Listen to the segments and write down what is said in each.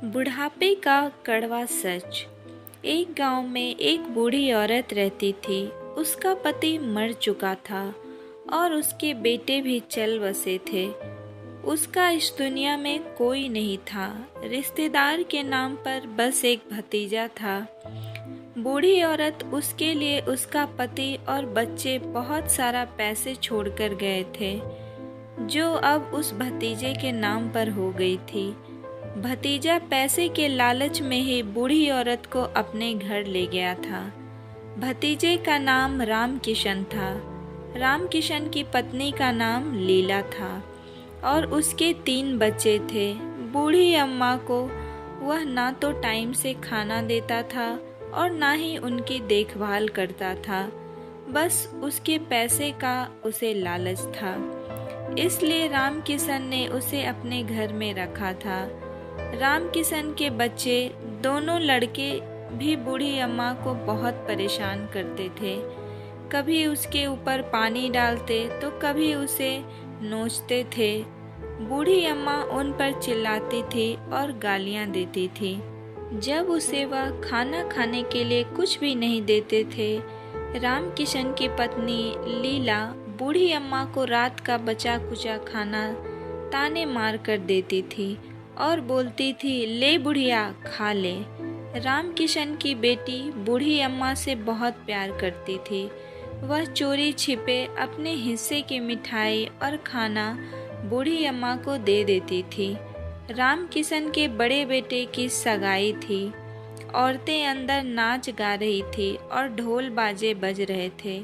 बुढ़ापे का कड़वा सच। एक गांव में एक बूढ़ी औरत रहती थी। उसका पति मर चुका था और उसके बेटे भी चल बसे थे। उसका इस दुनिया में कोई नहीं था। रिश्तेदार के नाम पर बस एक भतीजा था। बूढ़ी औरत उसके लिए उसका पति और बच्चे बहुत सारा पैसे छोड़कर गए थे, जो अब उस भतीजे के नाम पर हो गई थी। भतीजा पैसे के लालच में ही बूढ़ी औरत को अपने घर ले गया था। भतीजे का नाम राम किशन था। राम किशन की पत्नी का नाम लीला था और उसके 3 बच्चे थे। बूढ़ी अम्मा को वह ना तो टाइम से खाना देता था और ना ही उनकी देखभाल करता था। बस उसके पैसे का उसे लालच था, इसलिए राम किशन ने उसे अपने घर में रखा था। राम किशन के बच्चे दोनों लड़के भी बूढ़ी अम्मा को बहुत परेशान करते थे। कभी उसके ऊपर पानी डालते तो कभी उसे नोचते थे। बूढ़ी अम्मा उन पर चिल्लाती थी और गालियां देती थी। जब उसे वह खाना खाने के लिए कुछ भी नहीं देते थे, राम किशन की पत्नी लीला बूढ़ी अम्मा को रात का बचा कुचा खाना ताने मार कर देती थी और बोलती थी, ले बुढ़िया खा ले। राम किशन की बेटी बूढ़ी अम्मा से बहुत प्यार करती थी। वह चोरी छिपे अपने हिस्से की मिठाई और खाना बूढ़ी अम्मा को दे देती थी। राम किशन के बड़े बेटे की सगाई थी। औरतें अंदर नाच गा रही थी और ढोल बाजे बज रहे थे।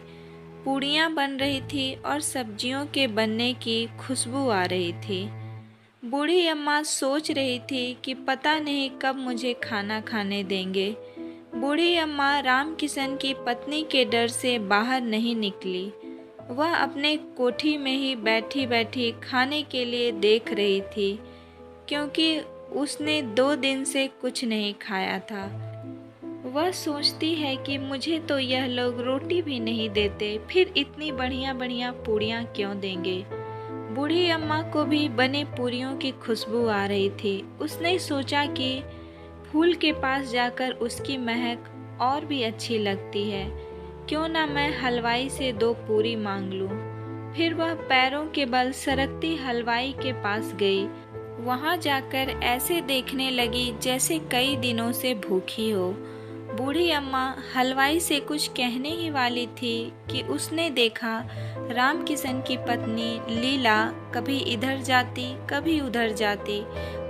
पूड़ियाँ बन रही थी और सब्जियों के बनने की खुशबू आ रही थी। बूढ़ी अम्मा सोच रही थी कि पता नहीं कब मुझे खाना खाने देंगे। बूढ़ी अम्मा राम किशन की पत्नी के डर से बाहर नहीं निकली। वह अपने कोठी में ही बैठी बैठी खाने के लिए देख रही थी, क्योंकि उसने 2 दिन से कुछ नहीं खाया था। वह सोचती है कि मुझे तो यह लोग रोटी भी नहीं देते, फिर इतनी बढ़िया बढ़िया पूड़ियाँ क्यों देंगे। बूढ़ी अम्मा को भी बने पूरियों की खुशबू आ रही थी। उसने सोचा कि फूल के पास जाकर उसकी महक और भी अच्छी लगती है, क्यों ना मैं हलवाई से 2 पूरी मांग लूं। फिर वह पैरों के बल सरकती हलवाई के पास गई। वहां जाकर ऐसे देखने लगी जैसे कई दिनों से भूखी हो। बूढ़ी अम्मा हलवाई से कुछ कहने ही वाली थी कि उसने देखा राम किशन की पत्नी लीला कभी इधर जाती, कभी उधर जाती,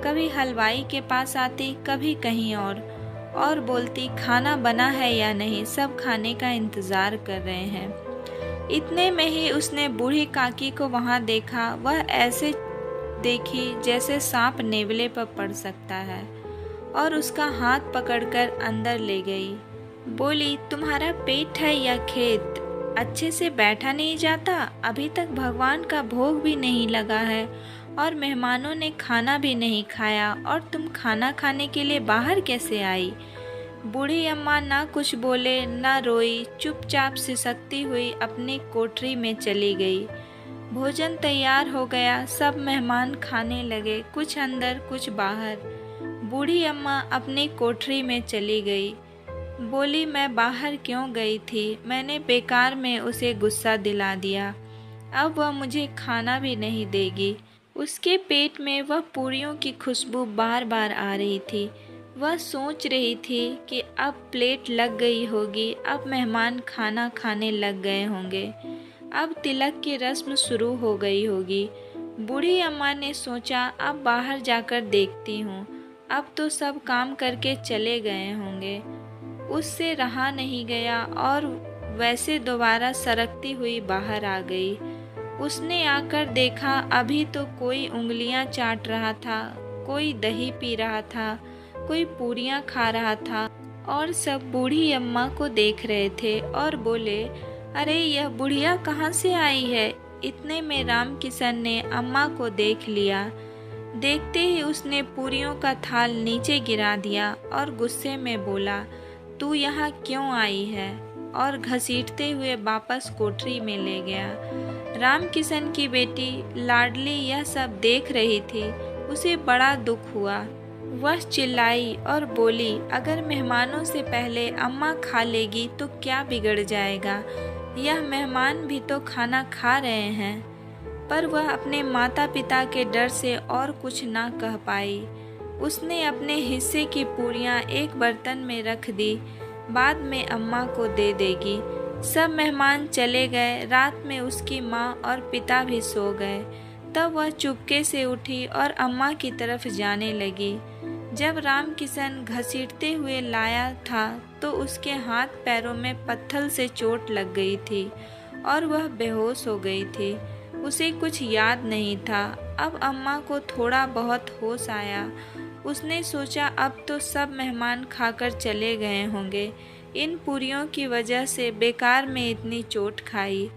कभी हलवाई के पास आती, कभी कहीं और बोलती, खाना बना है या नहीं, सब खाने का इंतजार कर रहे हैं। इतने में ही उसने बूढ़ी काकी को वहां देखा। वह ऐसे देखी जैसे सांप नेवले पर पड़ सकता है और उसका हाथ पकड़कर अंदर ले गई। बोली, तुम्हारा पेट है या खेत? अच्छे से बैठा नहीं जाता? अभी तक भगवान का भोग भी नहीं लगा है और मेहमानों ने खाना भी नहीं खाया और तुम खाना खाने के लिए बाहर कैसे आई? बूढ़ी अम्मा ना कुछ बोले ना रोई, चुपचाप सिसकती हुई अपनी कोठरी में चली गई। भोजन तैयार हो गया। सब मेहमान खाने लगे, कुछ अंदर कुछ बाहर। बूढ़ी अम्मा अपनी कोठरी में चली गई। बोली, मैं बाहर क्यों गई थी? मैंने बेकार में उसे गुस्सा दिला दिया। अब वह मुझे खाना भी नहीं देगी। उसके पेट में वह पूरियों की खुशबू बार बार आ रही थी। वह सोच रही थी कि अब प्लेट लग गई होगी, अब मेहमान खाना खाने लग गए होंगे, अब तिलक की रस्म शुरू हो गई होगी। बूढ़ी अम्मा ने सोचा, अब बाहर जाकर देखती हूँ, अब तो सब काम करके चले गए होंगे। उससे रहा नहीं गया और वैसे दोबारा सरकती हुई बाहर आ गई। उसने आकर देखा, अभी तो कोई उंगलियां चाट रहा था, कोई दही पी रहा था, कोई पूरियां खा रहा था और सब बूढ़ी अम्मा को देख रहे थे और बोले, अरे यह बुढ़िया कहाँ से आई है? इतने में राम किशन ने अम्मा को देख लिया। देखते ही उसने पूरियों का थाल नीचे गिरा दिया और गुस्से में बोला, तू यहाँ क्यों आई है? और घसीटते हुए वापस कोठरी में ले गया। राम किशन की बेटी लाडली यह सब देख रही थी। उसे बड़ा दुख हुआ। वह चिल्लाई और बोली, अगर मेहमानों से पहले अम्मा खा लेगी तो क्या बिगड़ जाएगा? यह मेहमान भी तो खाना खा रहे हैं। पर वह अपने माता पिता के डर से और कुछ ना कह पाई। उसने अपने हिस्से की पूरियां एक बर्तन में रख दी, बाद में अम्मा को दे देगी। सब मेहमान चले गए। रात में उसकी माँ और पिता भी सो गए। तब वह चुपके से उठी और अम्मा की तरफ जाने लगी। जब राम किशन घसीटते हुए लाया था तो उसके हाथ पैरों में पत्थर से चोट लग गई थी और वह बेहोश हो गई थी। उसे कुछ याद नहीं था। अब अम्मा को थोड़ा बहुत होश आया। उसने सोचा अब तो सब मेहमान खाकर चले गए होंगे। इन पूरियों की वजह से बेकार में इतनी चोट खाई,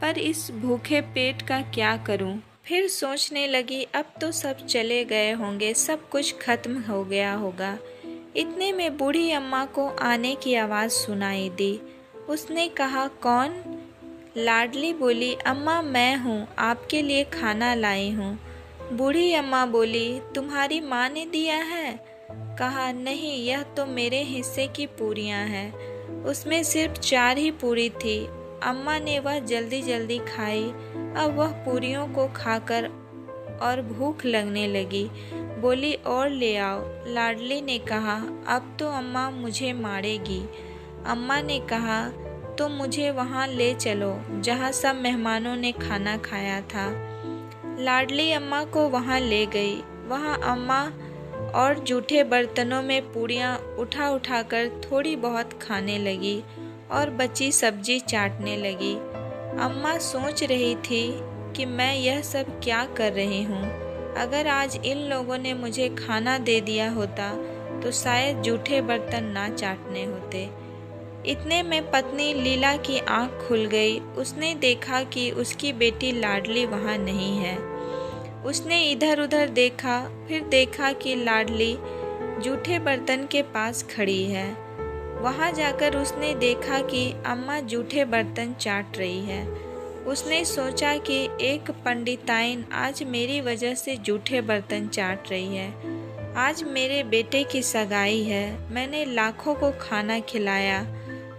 पर इस भूखे पेट का क्या करूं? फिर सोचने लगी अब तो सब चले गए होंगे, सब कुछ खत्म हो गया होगा। इतने में बूढ़ी अम्मा को आने की आवाज़ सुनाई दी। उसने कहा, कौन? लाडली बोली, अम्मा मैं हूँ, आपके लिए खाना लाई हूँ। बूढ़ी अम्मा बोली, तुम्हारी माँ ने दिया है? कहा, नहीं, यह तो मेरे हिस्से की पूरियाँ हैं। उसमें सिर्फ 4 ही पूरी थी। अम्मा ने वह जल्दी जल्दी खाई। अब वह पूरियों को खाकर और भूख लगने लगी। बोली, और ले आओ। लाडली ने कहा, अब तो अम्मा मुझे मारेगी। अम्मा ने कहा, तो मुझे वहाँ ले चलो जहाँ सब मेहमानों ने खाना खाया था। लाडली अम्मा को वहाँ ले गई। वहाँ अम्मा और जूठे बर्तनों में पूरियाँ उठा उठाकर थोड़ी बहुत खाने लगी और बची सब्जी चाटने लगी। अम्मा सोच रही थी कि मैं यह सब क्या कर रही हूँ। अगर आज इन लोगों ने मुझे खाना दे दिया होता तो शायद जूठे बर्तन ना चाटने होते। इतने में पत्नी लीला की आंख खुल गई। उसने देखा कि उसकी बेटी लाडली वहाँ नहीं है। उसने इधर उधर देखा, फिर देखा कि लाडली जूठे बर्तन के पास खड़ी है। वहाँ जाकर उसने देखा कि अम्मा जूठे बर्तन चाट रही है। उसने सोचा कि एक पंडिताइन आज मेरी वजह से जूठे बर्तन चाट रही है। आज मेरे बेटे की सगाई है। मैंने लाखों को खाना खिलाया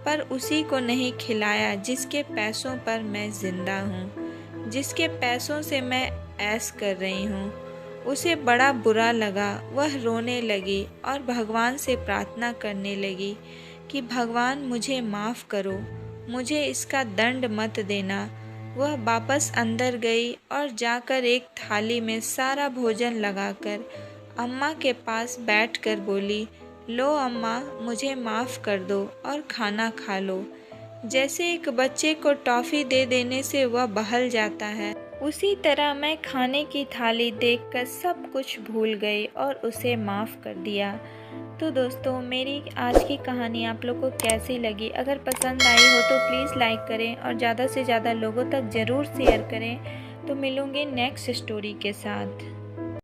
पर उसी को नहीं खिलाया जिसके पैसों पर मैं जिंदा हूँ, जिसके पैसों से मैं ऐश कर रही हूँ। उसे बड़ा बुरा लगा। वह रोने लगी और भगवान से प्रार्थना करने लगी कि भगवान मुझे माफ़ करो, मुझे इसका दंड मत देना। वह वापस अंदर गई और जाकर एक थाली में सारा भोजन लगाकर अम्मा के पास बैठकर बोली, लो अम्मा, मुझे माफ़ कर दो और खाना खा लो। जैसे एक बच्चे को टॉफ़ी दे देने से वह बहल जाता है, उसी तरह मैं खाने की थाली देखकर सब कुछ भूल गई और उसे माफ़ कर दिया। तो दोस्तों, मेरी आज की कहानी आप लोग को कैसी लगी? अगर पसंद आई हो तो प्लीज़ लाइक करें और ज़्यादा से ज़्यादा लोगों तक ज़रूर शेयर करें। तो मिलूँगी नेक्स्ट स्टोरी के साथ।